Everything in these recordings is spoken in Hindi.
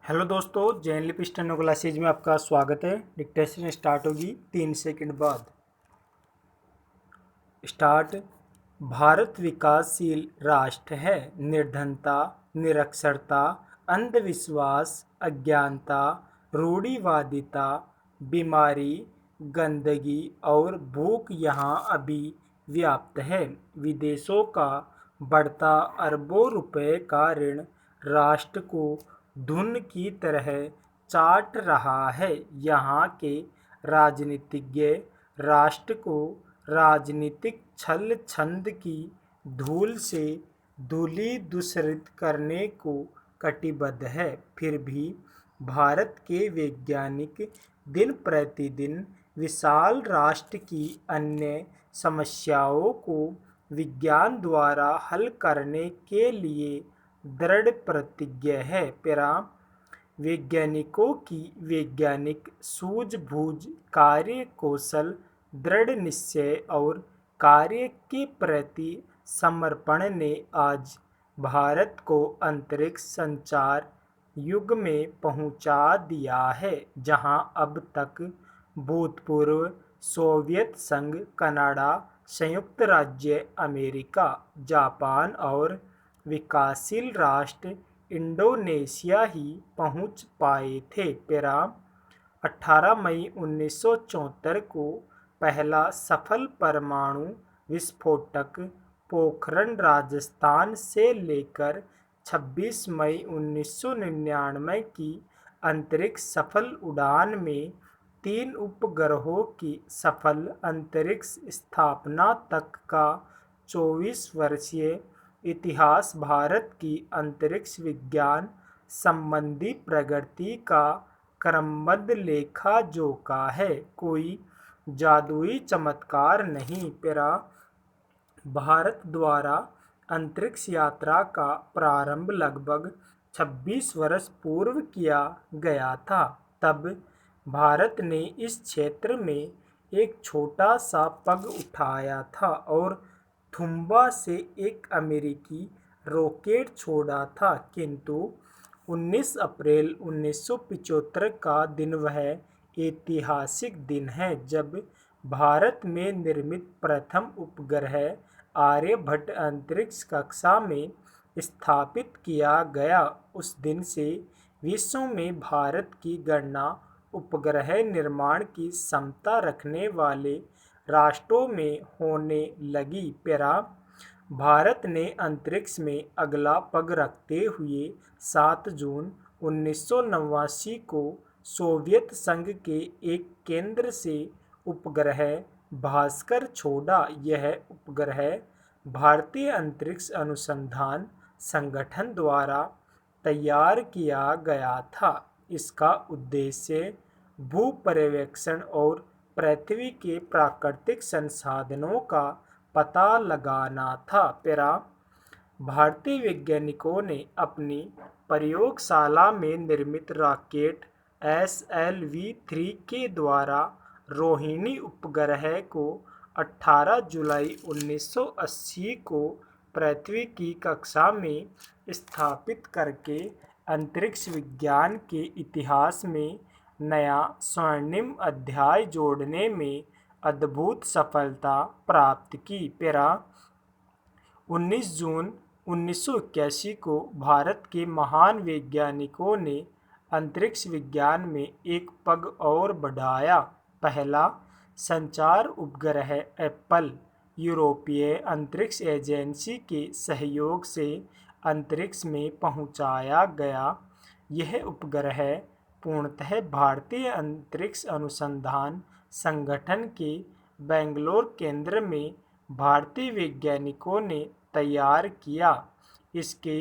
हेलो दोस्तों, जैन लिप स्टेनो क्लासेज में आपका स्वागत है। डिक्टेशन स्टार्ट होगी 3 सेकंड बाद। स्टार्ट। भारत विकासशील राष्ट्र है। निर्धनता, निरक्षरता, अंधविश्वास, अज्ञानता, रूढ़िवादिता, बीमारी, गंदगी और भूख यहाँ अभी व्याप्त है। विदेशों का बढ़ता अरबों रुपए का ऋण राष्ट्र को धुन की तरह चाट रहा है। यहाँ के राजनीतिज्ञ राष्ट्र को राजनीतिक छल छंद की धूल से धूलिधूसरित करने को कटिबद्ध है। फिर भी भारत के वैज्ञानिक दिन प्रतिदिन विशाल राष्ट्र की अन्य समस्याओं को विज्ञान द्वारा हल करने के लिए दृढ़ प्रतिज्ञ है। पैरा वैज्ञानिकों की वैज्ञानिक सूझबूझ, कार्य कौशल, दृढ़ निश्चय और कार्य के प्रति समर्पण ने आज भारत को अंतरिक्ष संचार युग में पहुंचा दिया है, जहां अब तक भूतपूर्व सोवियत संघ, कनाडा, संयुक्त राज्य अमेरिका, जापान और विकासशील राष्ट्र इंडोनेशिया ही पहुंच पाए थे। पैरा 18 मई 1974 को पहला सफल परमाणु विस्फोटक पोखरण राजस्थान से लेकर 26 मई 1999 की अंतरिक्ष सफल उड़ान में 3 उपग्रहों की सफल अंतरिक्ष स्थापना तक का 24 वर्षीय इतिहास भारत की अंतरिक्ष विज्ञान संबंधी प्रगति का क्रमबद्ध लेखा जोखा है, कोई जादुई चमत्कार नहीं। पैरा भारत द्वारा अंतरिक्ष यात्रा का प्रारंभ लगभग 26 वर्ष पूर्व किया गया था। तब भारत ने इस क्षेत्र में एक छोटा सा पग उठाया था और थुम्बा से एक अमेरिकी रॉकेट छोड़ा था, किंतु 19 अप्रैल 1975 का दिन वह ऐतिहासिक दिन है जब भारत में निर्मित प्रथम उपग्रह आर्यभट्ट अंतरिक्ष कक्षा में स्थापित किया गया। उस दिन से विश्व में भारत की गणना उपग्रह निर्माण की क्षमता रखने वाले राष्ट्रों में होने लगी। पैरा भारत ने अंतरिक्ष में अगला पग रखते हुए 7 जून 1989 को सोवियत संघ के एक केंद्र से उपग्रह भास्कर छोड़ा। यह उपग्रह भारतीय अंतरिक्ष अनुसंधान संगठन द्वारा तैयार किया गया था। इसका उद्देश्य भू पर्यवेक्षण और पृथ्वी के प्राकृतिक संसाधनों का पता लगाना था। पैरा भारतीय वैज्ञानिकों ने अपनी प्रयोगशाला में निर्मित रॉकेट SLV-3 के द्वारा रोहिणी उपग्रह को 18 जुलाई 1980 को पृथ्वी की कक्षा में स्थापित करके अंतरिक्ष विज्ञान के इतिहास में नया स्वर्णिम अध्याय जोड़ने में अद्भुत सफलता प्राप्त की। पैरा 19 जून 1981 को भारत के महान वैज्ञानिकों ने अंतरिक्ष विज्ञान में एक पग और बढ़ाया। पहला संचार उपग्रह एप्पल यूरोपीय अंतरिक्ष एजेंसी के सहयोग से अंतरिक्ष में पहुंचाया गया। यह उपग्रह पूर्णतः भारतीय अंतरिक्ष अनुसंधान संगठन के बेंगलोर केंद्र में भारतीय वैज्ञानिकों ने तैयार किया। इसके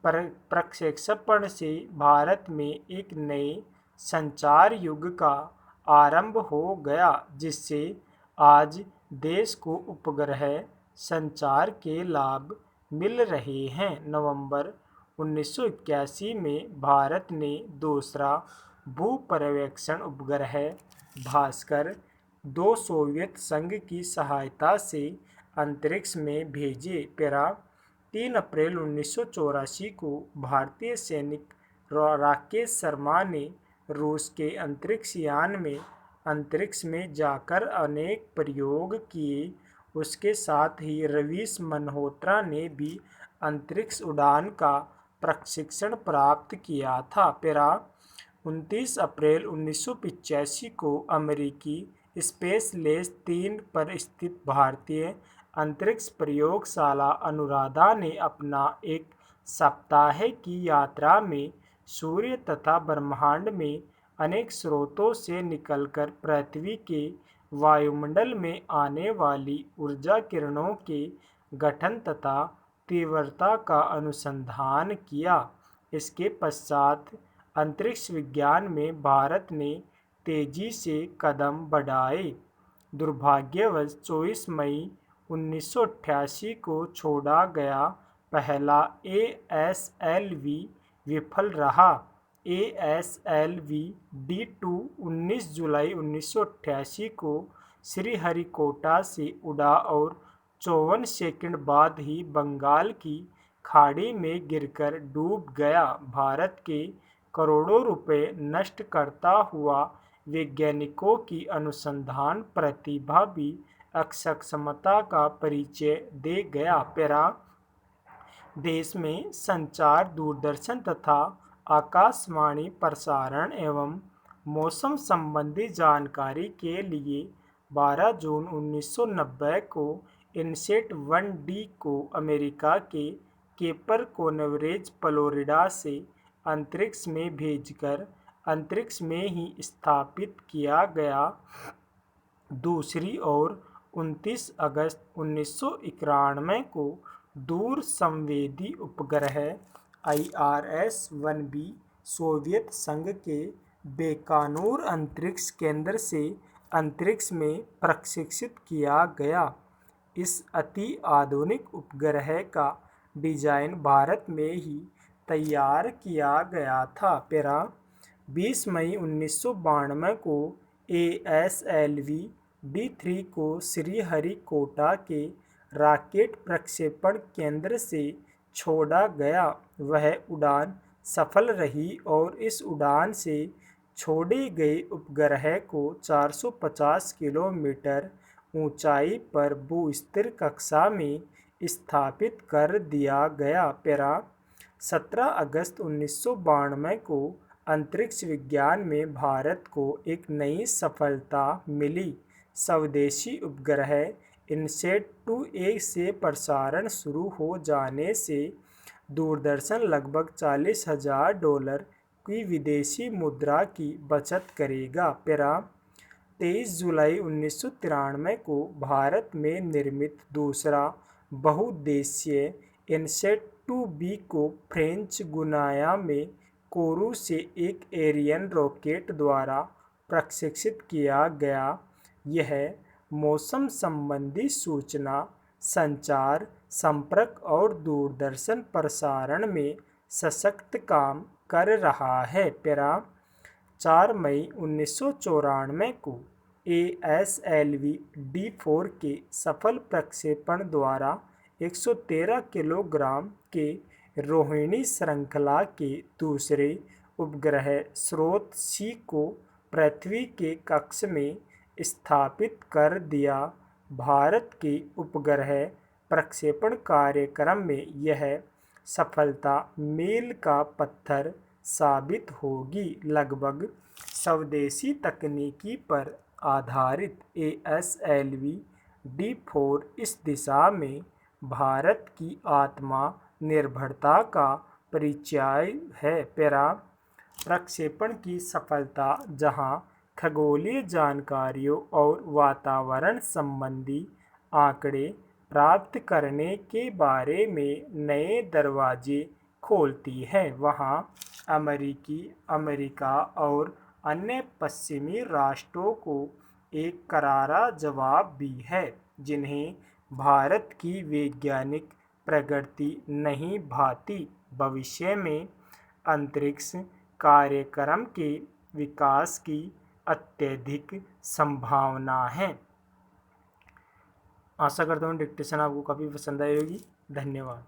प्रक्षेपण से भारत में एक नए संचार युग का आरंभ हो गया, जिससे आज देश को उपग्रह संचार के लाभ मिल रहे हैं। नवंबर 1981 में भारत ने दूसरा भू पर्यवेक्षण उपग्रह भास्कर 2 सोवियत संघ की सहायता से अंतरिक्ष में भेजे। पैरा 3 अप्रैल 1984 को भारतीय सैनिक राकेश शर्मा ने रूस के अंतरिक्ष यान में अंतरिक्ष में जाकर अनेक प्रयोग किए। उसके साथ ही रवीश मल्होत्रा ने भी अंतरिक्ष उड़ान का प्रशिक्षण प्राप्त किया था। 29 अप्रैल 1985 को अमेरिकी स्पेस लेस 3 पर स्थित भारतीय अंतरिक्ष प्रयोगशाला अनुराधा ने अपना एक सप्ताह की यात्रा में सूर्य तथा ब्रह्मांड में अनेक स्रोतों से निकलकर पृथ्वी के वायुमंडल में आने वाली ऊर्जा किरणों के गठन तथा तीव्रता का अनुसंधान किया। इसके पश्चात अंतरिक्ष विज्ञान में भारत ने तेजी से कदम बढ़ाए। दुर्भाग्यवश 24 मई 1988 को छोड़ा गया पहला ASLV विफल रहा। ASLV D2 19 जुलाई 1988 को श्रीहरिकोटा से उड़ा और 54 सेकंड बाद ही बंगाल की खाड़ी में गिरकर डूब गया। भारत के करोड़ों रुपए नष्ट करता हुआ वैज्ञानिकों की अनुसंधान प्रतिभा भी अक्षमता का परिचय दे गया। देश में संचार, दूरदर्शन तथा आकाशवाणी प्रसारण एवं मौसम संबंधी जानकारी के लिए 12 जून 1990 को इनसैट 1D को अमेरिका के केपर कैनावेरल फ्लोरिडा से अंतरिक्ष में भेजकर अंतरिक्ष में ही स्थापित किया गया। दूसरी ओर 29 अगस्त 1991 को दूर संवेदी उपग्रह IRS-1B सोवियत संघ के बैकानूर अंतरिक्ष केंद्र से अंतरिक्ष में प्रक्षेपित किया गया। इस अति आधुनिक उपग्रह का डिजाइन भारत में ही तैयार किया गया था। 20 मई 1992 को ASLV D3 को श्रीहरिकोटा के रॉकेट प्रक्षेपण केंद्र से छोड़ा गया। वह उड़ान सफल रही और इस उड़ान से छोड़े गए उपग्रह को 450 किलोमीटर ऊंचाई पर भूस्थिर कक्षा में स्थापित कर दिया गया। 17 अगस्त 1992 को अंतरिक्ष विज्ञान में भारत को एक नई सफलता मिली। स्वदेशी उपग्रह इनसैट 2A से प्रसारण शुरू हो जाने से दूरदर्शन लगभग $40,000 की विदेशी मुद्रा की बचत करेगा। 23 जुलाई 1993 को भारत में निर्मित दूसरा बहुउद्देशीय इनसैट 2B को फ्रेंच गुयाना में कोरू से एक एरियन रॉकेट द्वारा प्रक्षेपित किया गया। यह मौसम संबंधी सूचना, संचार, संपर्क और दूरदर्शन प्रसारण में सशक्त काम कर रहा है। 4 मई 1994 को ASLV D4 के सफल प्रक्षेपण द्वारा 113 किलोग्राम के रोहिणी श्रृंखला के दूसरे उपग्रह स्रोत C को पृथ्वी के कक्ष में स्थापित कर दिया। भारत के उपग्रह प्रक्षेपण कार्यक्रम में यह सफलता मील का पत्थर साबित होगी। लगभग स्वदेशी तकनीकी पर आधारित ASLV D4 इस दिशा में भारत की आत्मनिर्भरता का परिचय है। प्रक्षेपण की सफलता जहां खगोलीय जानकारियों और वातावरण संबंधी आंकड़े प्राप्त करने के बारे में नए दरवाजे खोलती है, वहां अमेरिका और अन्य पश्चिमी राष्ट्रों को एक करारा जवाब भी है, जिन्हें भारत की वैज्ञानिक प्रगति नहीं भाती। भविष्य में अंतरिक्ष कार्यक्रम के विकास की अत्यधिक संभावना है। आशा करता हूँ डिक्टेशन आपको काफ़ी पसंद आई होगी। धन्यवाद।